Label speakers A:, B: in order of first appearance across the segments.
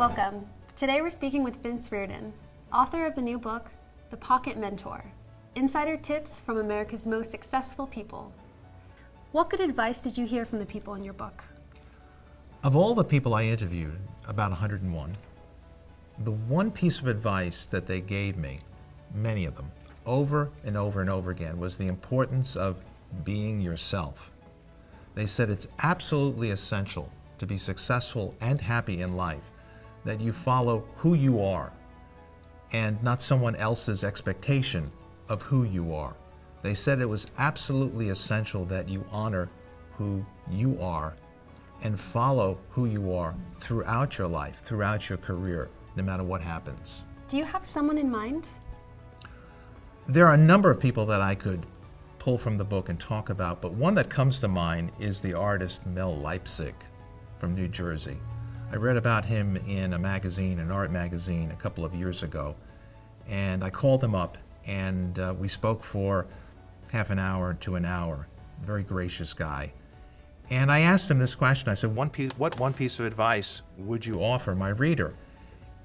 A: Welcome. Today we're speaking with Vince Reardon, author of the new book, The Pocket Mentor, Insider Tips from America's Most Successful People. What good advice did you hear from the people in your book?
B: Of all the people I interviewed, about 101, the one piece of advice that they gave me, many of them, over and over and over again, was the importance of being yourself. They said it's absolutely essential to be successful and happy in life that you follow who you are and not someone else's expectation of who you are. They said it was absolutely essential that you honor who you are and follow who you are throughout your life, throughout your career, no matter what happens.
A: Do you have someone in mind?
B: There are a number of people that I could pull from the book and talk about, but one that comes to mind is the artist Mel Leipzig from New Jersey. I read about him in a magazine, an art magazine, a couple of years ago, and I called him up and we spoke for half an hour to an hour. Very gracious guy. And I asked him this question. I said, what one piece of advice would you offer my reader?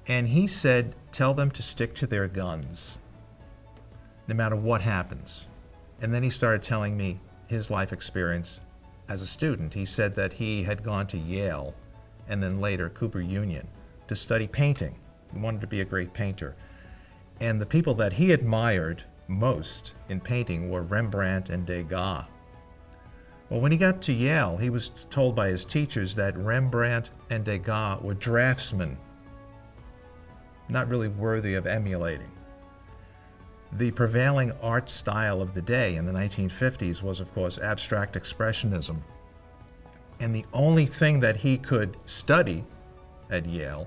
B: And he said, tell them to stick to their guns, no matter what happens. And then he started telling me his life experience as a student. He said that he had gone to Yale and then later Cooper Union to study painting. He wanted to be a great painter. And the people that he admired most in painting were Rembrandt and Degas. Well, when he got to Yale, he was told by his teachers that Rembrandt and Degas were draftsmen, not really worthy of emulating. The prevailing art style of the day in the 1950s was, of course, abstract expressionism. And the only thing that he could study at Yale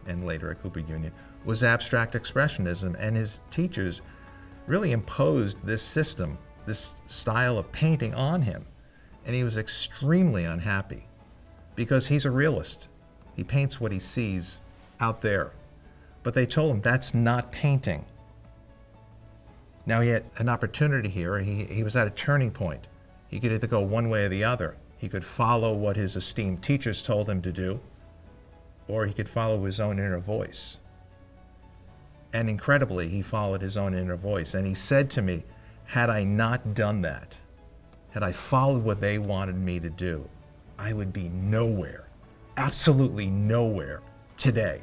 B: and later at Cooper Union was abstract expressionism, and his teachers really imposed this system, this style of painting on him. And he was extremely unhappy because he's a realist. He paints what he sees out there. But they told him that's not painting. Now he had an opportunity here. He was at a turning point. He could either go one way or the other. He could follow what his esteemed teachers told him to do, or he could follow his own inner voice. And incredibly, he followed his own inner voice. And he said to me, had I not done that, had I followed what they wanted me to do, I would be nowhere, absolutely nowhere today.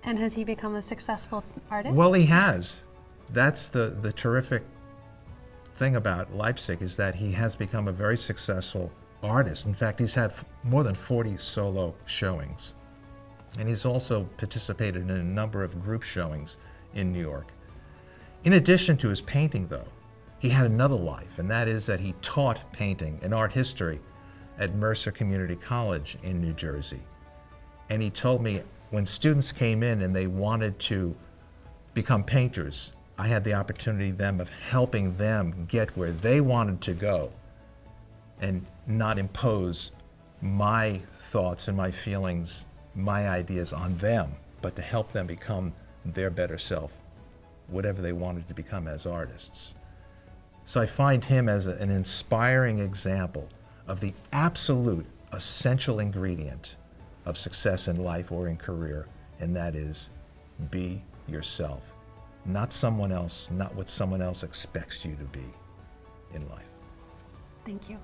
A: And has he become a successful artist?
B: Well, he has. That's the terrific thing about Leipzig, is that he has become a very successful artist. In fact, he's had more than 40 solo showings. And he's also participated in a number of group showings in New York. In addition to his painting, though, he had another life, and that is that he taught painting and art history at Mercer Community College in New Jersey. And he told me when students came in and they wanted to become painters, I had the opportunity of helping them get where they wanted to go and not impose my thoughts and my feelings, my ideas on them, but to help them become their better self, whatever they wanted to become as artists. So I find him as an inspiring example of the absolute essential ingredient of success in life or in career, and that is be yourself. Not someone else, not what someone else expects you to be in life.
A: Thank you.